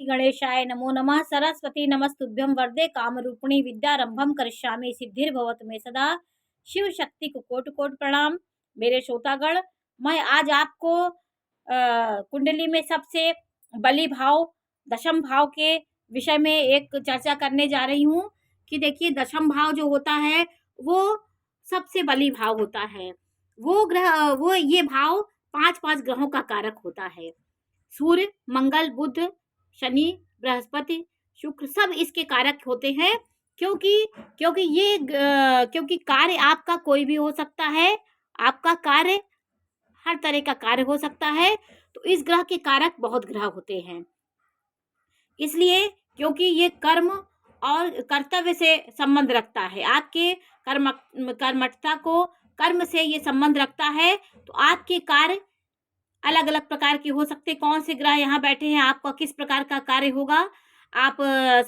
गणेशाय नमो नमः। सरस्वती नमस्तुभ्यं वरदे कामरूपिणी विद्यारंभम करिष्यामि सिद्धिर्भवतु मे सदा। शिव शक्ति को कोटि कोटि प्रणाम। मेरे श्रोतागण, मैं आज आपको कुंडली में सबसे बली भाव, दशम भाव के विषय में एक चर्चा करने जा रही हूँ कि देखिए, दशम भाव जो होता है वो सबसे बली भाव होता है। वो ये भाव 5 ग्रहों का कारक होता है। सूर्य, मंगल, बुध, शनि, बृहस्पति, शुक्र सब इसके कारक होते हैं। क्योंकि कार्य आपका कोई भी हो सकता है। आपका कार्य हर तरह का कार्य हो सकता है। तो इस ग्रह के कारक बहुत ग्रह होते हैं। इसलिए क्योंकि ये कर्म और कर्तव्य से संबंध रखता है, आपके कर्मठता को कर्म से ये संबंध रखता है। तो आपके कार्य अलग अलग प्रकार के हो सकते हैं। कौन से ग्रह यहाँ बैठे हैं, आपका किस प्रकार का कार्य होगा। आप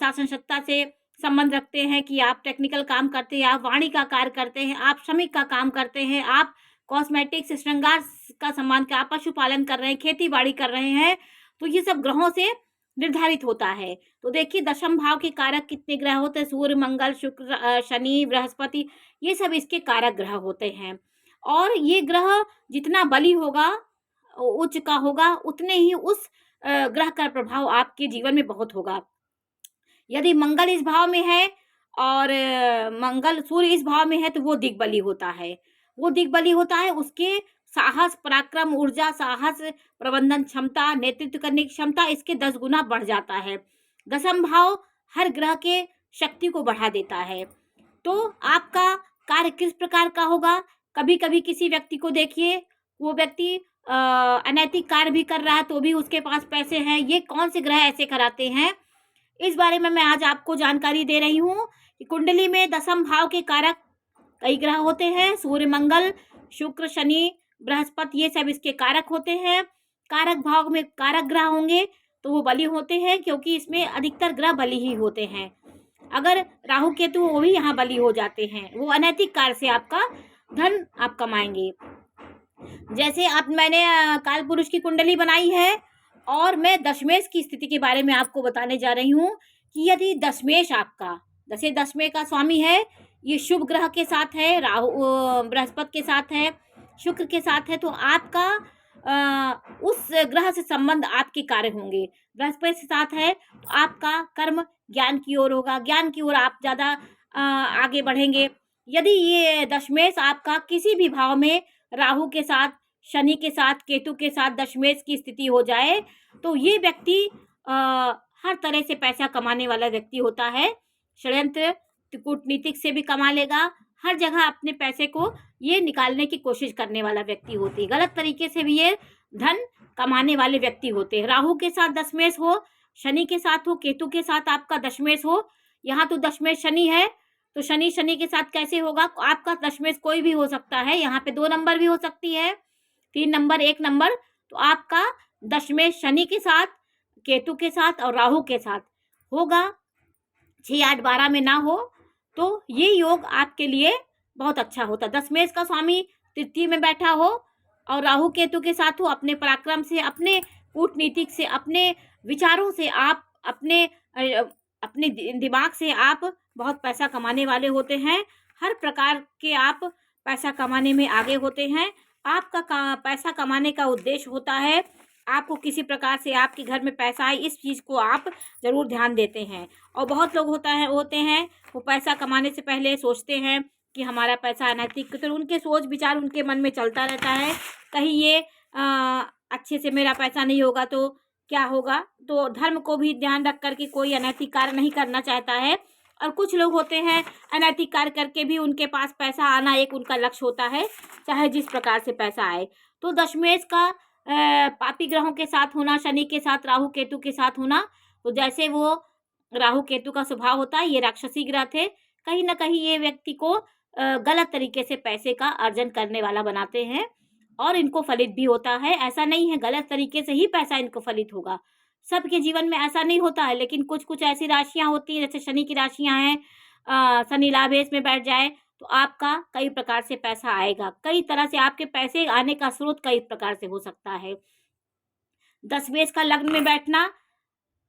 शासन सत्ता से संबंध रखते हैं कि आप टेक्निकल काम करते हैं, आप वाणी का कार्य करते हैं, आप श्रमिक का काम करते हैं, आप कॉस्मेटिक्स श्रृंगार का सामान का, आप पशुपालन कर रहे हैं, खेती बाड़ी कर रहे हैं। तो ये सब ग्रहों से निर्धारित होता है। तो देखिए, दशम भाव के कारक कितने ग्रह होते हैं। सूर्य, मंगल, शुक्र, शनि, बृहस्पति, ये सब इसके कारक ग्रह होते हैं। और ये ग्रह जितना बली होगा, उच्च का होगा, उतने ही उस ग्रह का प्रभाव आपके जीवन में बहुत होगा। यदि मंगल इस भाव में है और मंगल सूर्य इस भाव में है तो वो दिग्बली होता है। वो दिग्बली होता है, उसके साहस, पराक्रम, ऊर्जा, साहस, प्रबंधन क्षमता, नेतृत्व करने की क्षमता इसके 10 गुना बढ़ जाता है। दशम भाव हर ग्रह के शक्ति को बढ़ा देता है। तो आपका कार्य किस प्रकार का होगा। कभी कभी किसी व्यक्ति को देखिए, वो व्यक्ति अनैतिक कार्य भी कर रहा है तो भी उसके पास पैसे हैं। ये कौन से ग्रह ऐसे कराते हैं, इस बारे में मैं आज आपको जानकारी दे रही हूँ कि कुंडली में दशम भाव के कारक कई ग्रह होते हैं। सूर्य, मंगल, शुक्र, शनि, बृहस्पति, ये सब इसके कारक होते हैं। कारक भाव में कारक ग्रह होंगे तो वो बली होते हैं, क्योंकि इसमें अधिकतर ग्रह बली ही होते हैं। अगर राहु केतु, वो भी यहाँ बली हो जाते हैं। वो अनैतिक कार्य से आपका धन आप कमाएंगे। जैसे मैंने काल पुरुष की कुंडली बनाई है और मैं दशमेश की स्थिति के बारे में आपको बताने जा रही हूँ कि यदि दशमेश आपका, जैसे दशमेश का स्वामी है, ये शुभ ग्रह के साथ है, राहु बृहस्पति के साथ है, शुक्र के साथ है, तो आपका उस ग्रह से संबंध आपके कार्य होंगे। बृहस्पति के साथ है तो आपका कर्म ज्ञान की ओर होगा, ज्ञान की ओर आप ज़्यादा आगे बढ़ेंगे। यदि ये दशमेश आपका किसी भी भाव में राहु के साथ, शनि के साथ, केतु के साथ दशमेश की स्थिति हो जाए तो ये व्यक्ति हर तरह से पैसा कमाने वाला व्यक्ति होता है। षड्यंत्र कूटनीतिक से भी कमा लेगा, हर जगह अपने पैसे को ये निकालने की कोशिश करने वाला व्यक्ति होती है। गलत तरीके से भी ये धन कमाने वाले व्यक्ति होते हैं। राहु के साथ दशमेश हो, शनि के साथ हो, केतु के साथ आपका दशमेश हो। यहाँ तो दशमेश शनि है, तो शनि के साथ कैसे होगा। आपका दशमेश कोई भी हो सकता है, यहाँ पे 2 नंबर भी हो सकती है, 3 नंबर, 1 नंबर। तो आपका दशमेश शनि के साथ, केतु के साथ और राहु के साथ होगा। 6, 8, 12 में ना हो तो ये योग आपके लिए बहुत अच्छा होता। दशमेश का स्वामी तृतीय में बैठा हो और राहु केतु के साथ हो, अपने पराक्रम से, अपने कूटनीतिक से, अपने विचारों से, आप अपने दिमाग से आप बहुत पैसा कमाने वाले होते हैं। हर प्रकार के आप पैसा कमाने में आगे होते हैं। आपका पैसा कमाने का उद्देश्य होता है आपको किसी प्रकार से आपके घर में पैसा आए, इस चीज़ को आप ज़रूर ध्यान देते हैं। और बहुत लोग होते हैं वो पैसा कमाने से पहले सोचते हैं कि हमारा पैसा अनैतिक, तो उनके सोच विचार उनके मन में चलता रहता है, कहीं ये अच्छे से मेरा पैसा नहीं होगा तो क्या होगा। तो धर्म को भी ध्यान रख करके कोई अनैतिक कार्य नहीं करना चाहता है। और कुछ लोग होते हैं अनैतिक कार्य करके भी उनके पास पैसा आना एक उनका लक्ष्य होता है, चाहे जिस प्रकार से पैसा आए। तो दशमेश का पापी ग्रहों के साथ होना, शनि के साथ, राहु केतु के साथ होना, तो जैसे वो राहु केतु का स्वभाव होता है, ये राक्षसी ग्रह थे, कहीं ना कहीं ये व्यक्ति को गलत तरीके से पैसे का अर्जन करने वाला बनाते हैं और इनको फलित भी होता है। ऐसा नहीं है गलत तरीके से ही पैसा इनको फलित होगा, सबके जीवन में ऐसा नहीं होता है। लेकिन कुछ कुछ ऐसी राशियां होती हैं, जैसे शनि की राशियां हैं, शनि लाभेश में बैठ जाए तो आपका कई प्रकार से पैसा आएगा। कई तरह से आपके पैसे आने का स्रोत कई प्रकार से हो सकता है। दशमेश का लग्न में बैठना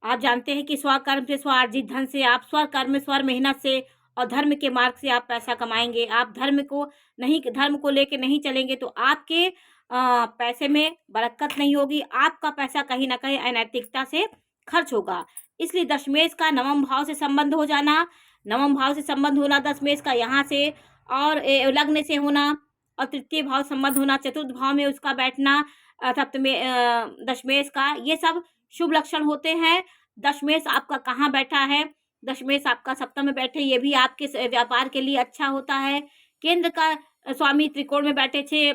आप जानते हैं कि स्वकर्म से स्वार्जित धन से आप स्वकर्म स्वर मेहनत से और धर्म के मार्ग से आप पैसा कमाएंगे। आप धर्म को लेके नहीं चलेंगे तो आपके पैसे में बरकत नहीं होगी। आपका पैसा कहीं ना कहीं अनैतिकता से खर्च होगा। इसलिए दशमेश का नवम भाव से संबंध हो जाना, नवम भाव से संबंध होना दशमेश का यहाँ से, और लग्न से होना, और तृतीय भाव संबंध होना, चतुर्थ भाव में उसका बैठना, सप्तमें दशमेश का, ये सब शुभ लक्षण होते हैं। दशमेश आपका कहाँ बैठा है, दशमेश आपका सप्तम में बैठे, ये भी आपके व्यापार के लिए अच्छा होता है। केंद्र का स्वामी त्रिकोण में बैठे छे,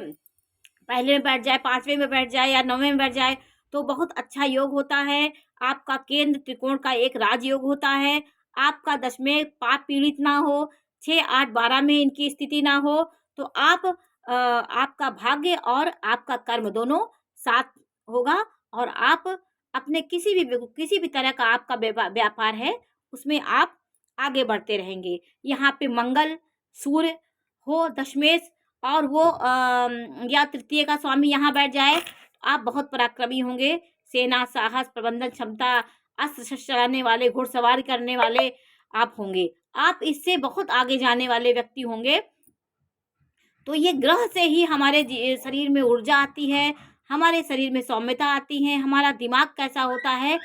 पहले में बैठ जाए, पांचवें में बैठ जाए या नौवें में बैठ जाए तो बहुत अच्छा योग होता है। आपका केंद्र त्रिकोण का एक राजयोग होता है। आपका दशमें पाप पीड़ित ना हो, 6, 8, 12 में इनकी स्थिति ना हो, तो आपका भाग्य और आपका कर्म दोनों साथ होगा, और आप अपने किसी भी तरह का आपका व्यापार है उसमें आप आगे बढ़ते रहेंगे। यहाँ पे मंगल, सूर्य हो दशमेश, और वो या तृतीय का स्वामी यहाँ बैठ जाए, आप बहुत पराक्रमी होंगे। सेना, साहस, प्रबंधन क्षमता, अस्त्र शस्त्र चलाने वाले, घुड़सवारी करने वाले आप होंगे। आप इससे बहुत आगे जाने वाले व्यक्ति होंगे। तो ये ग्रह से ही हमारे शरीर में ऊर्जा आती है, हमारे शरीर में सौम्यता आती है, हमारा दिमाग कैसा होता है,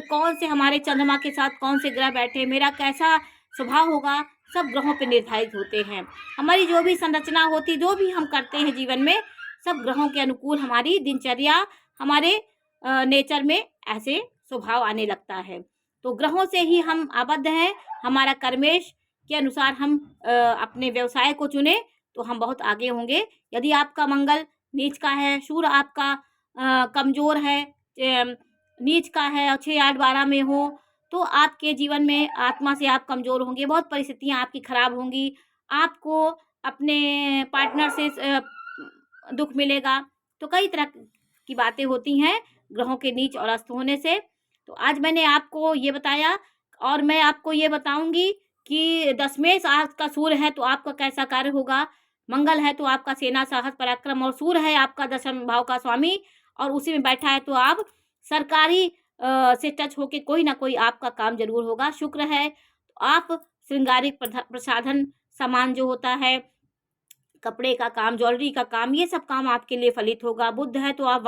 कौन से हमारे चंद्रमा के साथ कौन से ग्रह बैठे, मेरा कैसा स्वभाव होगा, सब ग्रहों पे निर्धारित होते हैं। हमारी जो भी संरचना होती, जो भी हम करते हैं जीवन में, सब ग्रहों के अनुकूल हमारी दिनचर्या, हमारे नेचर में ऐसे स्वभाव आने लगता है। तो ग्रहों से ही हम आबद्ध हैं। हमारा कर्मेश के अनुसार हम अपने व्यवसाय को चुने तो हम बहुत आगे होंगे। यदि आपका मंगल नीच का है, सूर्य आपका कमजोर है, नीच का है और 6, 8, 12 में हो, तो आपके जीवन में आत्मा से आप कमजोर होंगे, बहुत परिस्थितियां आपकी खराब होंगी, आपको अपने पार्टनर से दुख मिलेगा। तो कई तरह की बातें होती हैं ग्रहों के नीच और अस्त होने से। तो आज मैंने आपको ये बताया, और मैं आपको ये बताऊंगी कि दशमेश आपका सूर्य है तो आपका कैसा कार्य होगा, मंगल है तो आपका सेना, साहस, पराक्रम, और सूर्य है आपका दशम भाव का स्वामी और उसी में बैठा है तो आप सरकारी से टच होके कोई ना कोई आपका काम जरूर होगा। शुक्र है तो आप श्रृंगारिक प्रसाधन सामान जो होता है, कपड़े का काम, ज्वेलरी का काम, ये सब काम आपके लिए फलित होगा। बुध है तो आप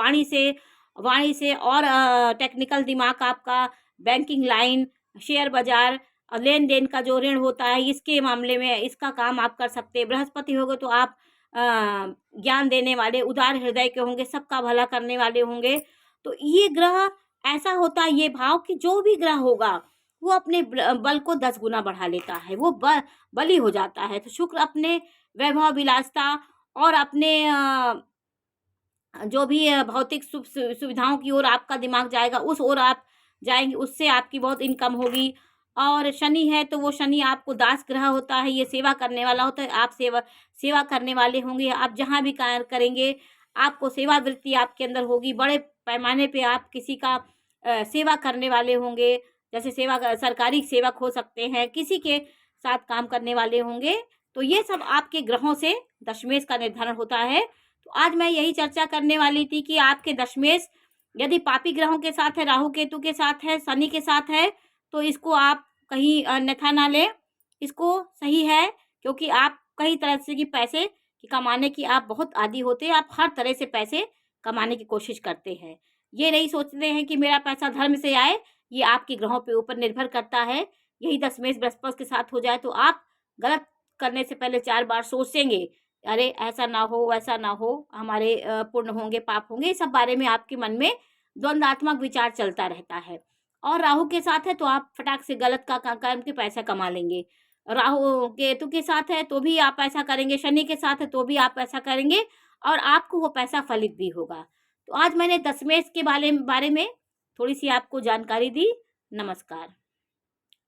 वाणी से और टेक्निकल दिमाग आपका, बैंकिंग लाइन, शेयर बाजार, लेन देन का जो ऋण होता है इसके मामले में इसका काम आप कर सकते हैं। बृहस्पति होगे तो आप ज्ञान देने वाले, उदार हृदय के होंगे, सबका भला करने वाले होंगे। तो ये ग्रह ऐसा होता है, ये भाव कि जो भी ग्रह होगा वो अपने बल को 10 गुना बढ़ा लेता है, वो बली हो जाता है। तो शुक्र अपने वैभव विलासता और अपने जो भी भौतिक सुविधाओं की ओर आपका दिमाग जाएगा, उस ओर आप जाएंगे, उससे आपकी बहुत इनकम होगी। और शनि है तो वो शनि आपको दास ग्रह होता है, ये सेवा करने वाला होता है। आप सेवा करने वाले होंगे, आप जहाँ भी कार्य करेंगे आपको सेवा वृत्ति आपके अंदर होगी। बड़े पैमाने पे आप किसी का सेवा करने वाले होंगे, जैसे सरकारी सेवक हो सकते हैं, किसी के साथ काम करने वाले होंगे। तो ये सब आपके ग्रहों से दशमेश का निर्धारण होता है। तो आज मैं यही चर्चा करने वाली थी कि आपके दशमेश यदि पापी ग्रहों के साथ है, राहु केतु के साथ है, शनि के साथ है, तो इसको आप कहीं अन्यथा ना लें, इसको सही है, क्योंकि आप कई तरह से की पैसे कमाने की आप बहुत आदी होते हैं। आप हर तरह से पैसे कमाने की कोशिश करते हैं, ये नहीं सोचते हैं कि मेरा पैसा धर्म से आए। ये आपके ग्रहों पे ऊपर निर्भर करता है। यही दशमेश बृहस्पति के साथ हो जाए तो आप गलत करने से पहले 4 बार सोचेंगे, अरे ऐसा ना हो, वैसा ना हो, हमारे पुण्य होंगे, पाप होंगे, इस सब बारे में आपके मन में द्वंद्वात्मक विचार चलता रहता है। और राहु के साथ है तो आप फटाक से गलत का कर्म के पैसा कमा लेंगे। राहु केतु के साथ है तो भी आप ऐसा करेंगे, शनि के साथ है तो भी आप ऐसा करेंगे और आपको वो पैसा फलित भी होगा। तो आज मैंने दशमेश के बारे में थोड़ी सी आपको जानकारी दी। नमस्कार।